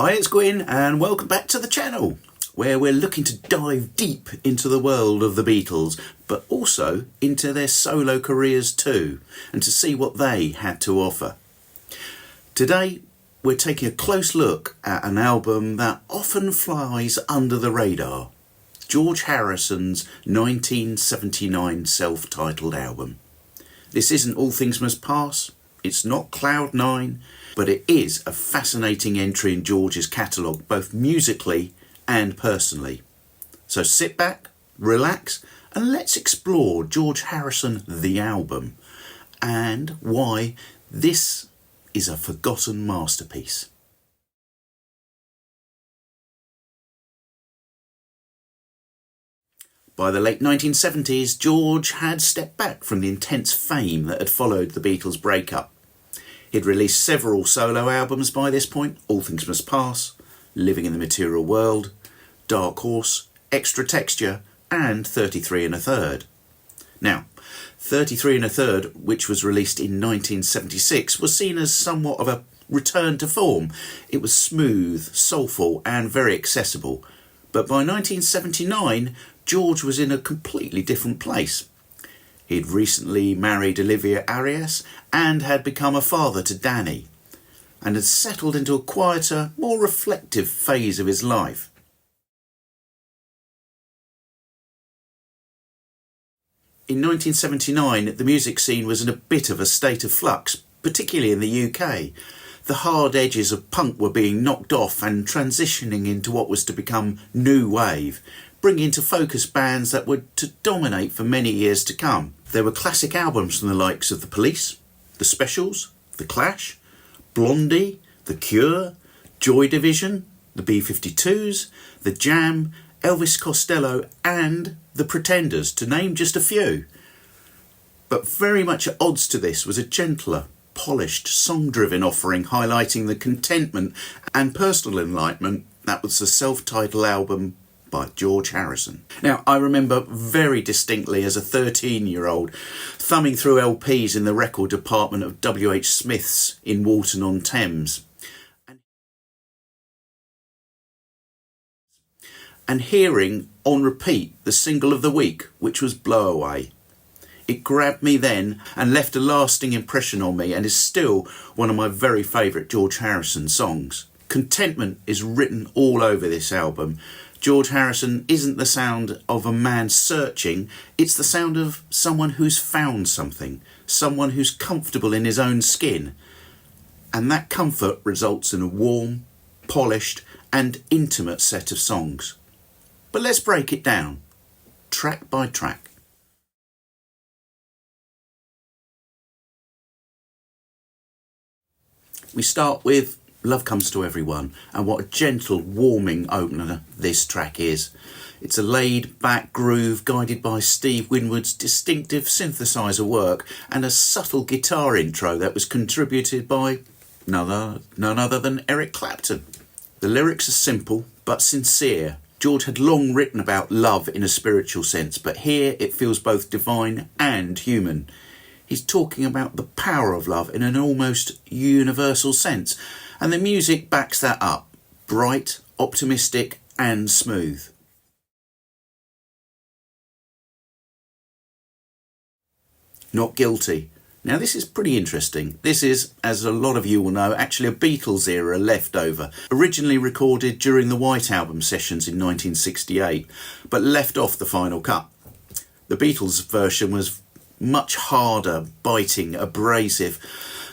Hi, it's Gwyn and welcome back to the channel, where we're looking to dive deep into the world of the Beatles, but also into their solo careers too, and to see what they had to offer. Today, we're taking a close look at an album that often flies under the radar, George Harrison's 1979 self-titled album. This isn't All Things Must Pass, it's not Cloud 9, but it is a fascinating entry in George's catalogue, both musically and personally. So sit back, relax, and let's explore George Harrison, the album, and why this is a forgotten masterpiece. By the late 1970s, George had stepped back from the intense fame that had followed the Beatles' breakup. He'd released several solo albums by this point: All Things Must Pass, Living in the Material World, Dark Horse, Extra Texture, and 33 1/3. Now, 33 1/3, which was released in 1976, was seen as somewhat of a return to form. It was smooth, soulful, and very accessible. But by 1979, George was in a completely different place. He'd recently married Olivia Arias and had become a father to Danny, and had settled into a quieter, more reflective phase of his life. In 1979, the music scene was in a bit of a state of flux, particularly in the UK. The hard edges of punk were being knocked off and transitioning into what was to become new wave, bringing into focus bands that were to dominate for many years to come. There were classic albums from the likes of The Police, The Specials, The Clash, Blondie, The Cure, Joy Division, The B-52s, The Jam, Elvis Costello and The Pretenders, to name just a few. But very much at odds to this was a gentler, polished, song-driven offering highlighting the contentment and personal enlightenment that was the self-titled album by George Harrison. Now, I remember very distinctly as a 13-year-old thumbing through LPs in the record department of W.H. Smith's in Walton-on-Thames and hearing on repeat the single of the week, which was Blow Away. It grabbed me then and left a lasting impression on me, and is still one of my very favourite George Harrison songs. Contentment is written all over this album. George Harrison isn't the sound of a man searching, it's the sound of someone who's found something, someone who's comfortable in his own skin. And that comfort results in a warm, polished and intimate set of songs. But let's break it down, track by track. We start with Love Comes to Everyone, and what a gentle, warming opener this track is. It's a laid-back groove guided by Steve Winwood's distinctive synthesizer work and a subtle guitar intro that was contributed by none other than Eric Clapton. The lyrics are simple but sincere. George had long written about love in a spiritual sense, but here it feels both divine and human. He's talking about the power of love in an almost universal sense, and the music backs that up, bright, optimistic and smooth. Not Guilty. Now this is pretty interesting. This is, as a lot of you will know, actually a Beatles era leftover, originally recorded during the White Album sessions in 1968, but left off the final cut. The Beatles version was much harder, biting, abrasive,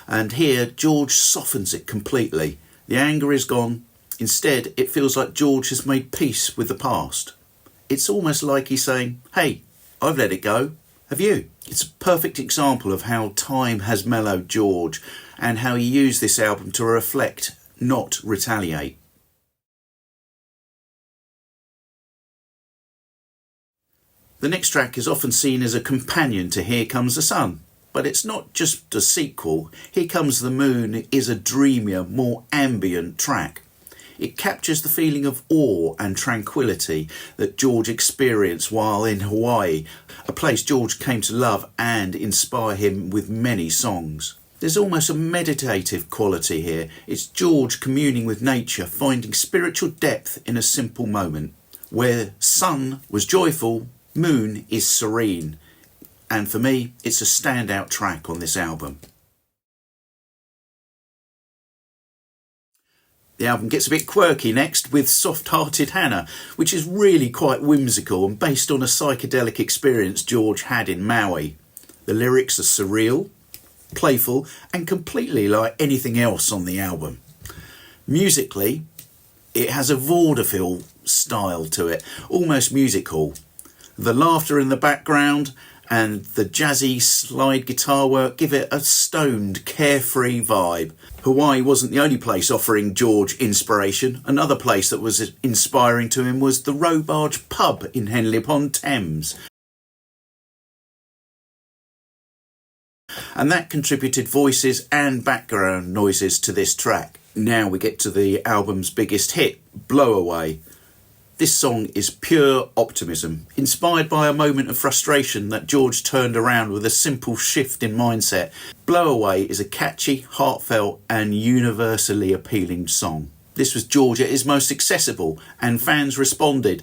and here George softens it completely. The anger is gone. Instead, it feels like George has made peace with the past. It's almost like he's saying, hey, I've let it go. Have you? It's a perfect example of how time has mellowed George and how he used this album to reflect, not retaliate. The next track is often seen as a companion to Here Comes the Sun, but it's not just a sequel. Here Comes the Moon is a dreamier, more ambient track. It captures the feeling of awe and tranquility that George experienced while in Hawaii, a place George came to love and inspire him with many songs. There's almost a meditative quality here. It's George communing with nature, finding spiritual depth in a simple moment. Where sun was joyful, moon is serene. And for me, it's a standout track on this album. The album gets a bit quirky next with Soft-Hearted Hannah, which is really quite whimsical and based on a psychedelic experience George had in Maui. The lyrics are surreal, playful and completely like anything else on the album. Musically, it has a vaudeville style to it, almost musical. The laughter in the background and the jazzy slide guitar work give it a stoned, carefree vibe. Hawaii wasn't the only place offering George inspiration. Another place that was inspiring to him was the Robarge pub in Henley-upon-Thames. And that contributed voices and background noises to this track. Now we get to the album's biggest hit, Blow Away. This song is pure optimism, inspired by a moment of frustration that George turned around with a simple shift in mindset. Blow Away is a catchy, heartfelt and universally appealing song. This was George at his most accessible and fans responded.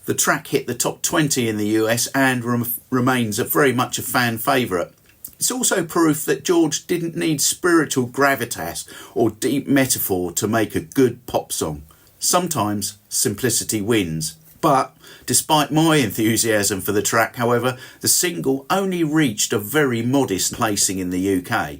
The track hit the top 20 in the US and remains very much a fan favourite. It's also proof that George didn't need spiritual gravitas or deep metaphor to make a good pop song. Sometimes simplicity wins. But despite my enthusiasm for the track, however, the single only reached a very modest placing in the UK.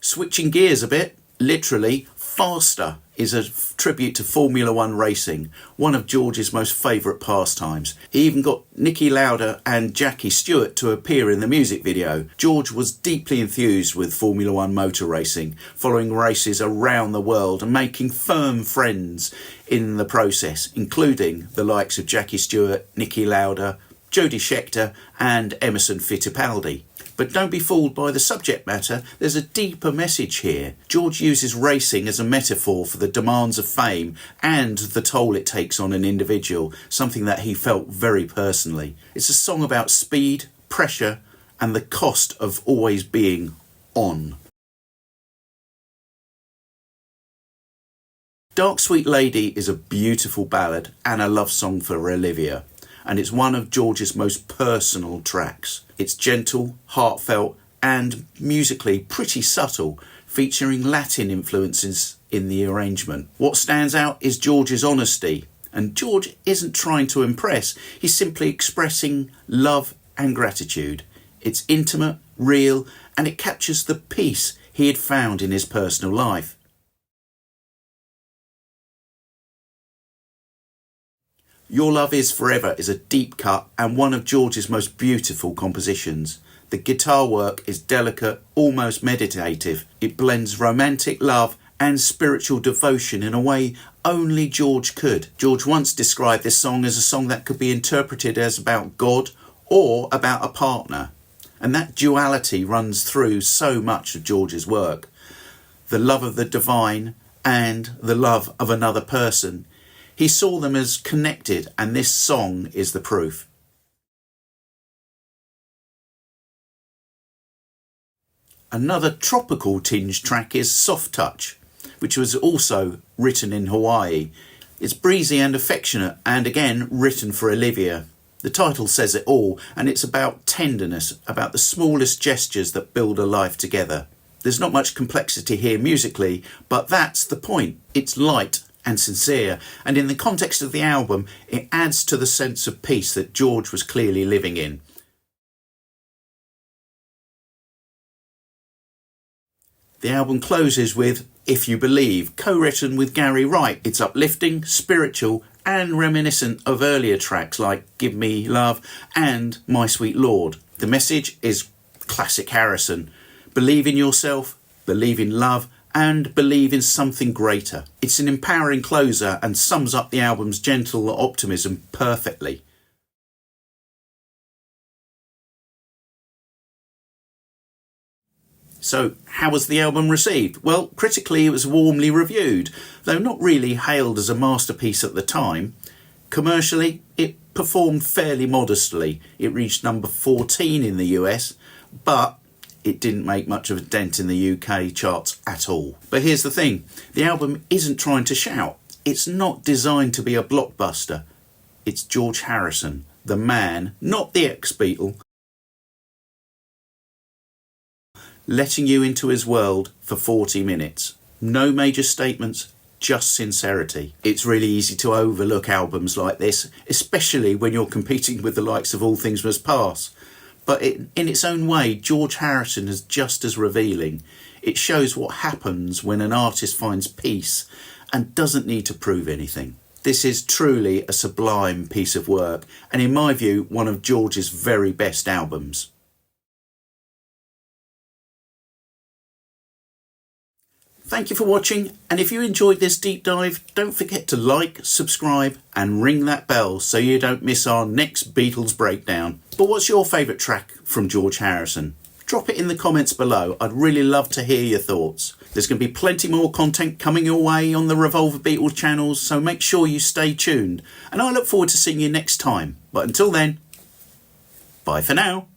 Switching gears a bit, literally, Faster is a tribute to Formula One racing, one of George's most favourite pastimes. He even got Niki Lauda and Jackie Stewart to appear in the music video. George was deeply enthused with Formula One motor racing, following races around the world and making firm friends in the process, including the likes of Jackie Stewart, Niki Lauda, Jodie Scheckter and Emerson Fittipaldi. But don't be fooled by the subject matter, there's a deeper message here. George uses racing as a metaphor for the demands of fame and the toll it takes on an individual, something that he felt very personally. It's a song about speed, pressure and the cost of always being on. Dark Sweet Lady is a beautiful ballad and a love song for Olivia, and it's one of George's most personal tracks. It's gentle, heartfelt and musically pretty subtle, featuring Latin influences in the arrangement. What stands out is George's honesty, and George isn't trying to impress, he's simply expressing love and gratitude. It's intimate, real, and it captures the peace he had found in his personal life. Your Love Is Forever is a deep cut and one of George's most beautiful compositions. The guitar work is delicate, almost meditative. It blends romantic love and spiritual devotion in a way only George could. George once described this song as a song that could be interpreted as about God or about a partner. And that duality runs through so much of George's work. The love of the divine and the love of another person. He saw them as connected, and this song is the proof. Another tropical tinge track is Soft Touch, which was also written in Hawaii. It's breezy and affectionate, and again written for Olivia. The title says it all, and it's about tenderness, about the smallest gestures that build a life together. There's not much complexity here musically, but that's the point. It's light and sincere, and in the context of the album, it adds to the sense of peace that George was clearly living in. The album closes with If You Believe, co-written with Gary Wright. It's uplifting, spiritual, and reminiscent of earlier tracks like Give Me Love and My Sweet Lord. The message is classic Harrison. Believe in yourself, believe in love, and believe in something greater. It's an empowering closer and sums up the album's gentle optimism perfectly. So, how was the album received? Well, critically it was warmly reviewed, though not really hailed as a masterpiece at the time. Commercially, it performed fairly modestly. It reached number 14 in the US, but it didn't make much of a dent in the UK charts at all. But here's the thing, the album isn't trying to shout. It's not designed to be a blockbuster. It's George Harrison, the man, not the ex-Beatle, letting you into his world for 40 minutes. No major statements, just sincerity. It's really easy to overlook albums like this, especially when you're competing with the likes of All Things Must Pass. But in its own way, George Harrison is just as revealing. It shows what happens when an artist finds peace and doesn't need to prove anything. This is truly a sublime piece of work, and in my view, one of George's very best albums. Thank you for watching, and if you enjoyed this deep dive, don't forget to like, subscribe and ring that bell so you don't miss our next Beatles breakdown. But what's your favourite track from George Harrison? Drop it in the comments below. I'd really love to hear your thoughts. There's going to be plenty more content coming your way on the Revolver Beatles channels, so make sure you stay tuned. And I look forward to seeing you next time. But until then, bye for now.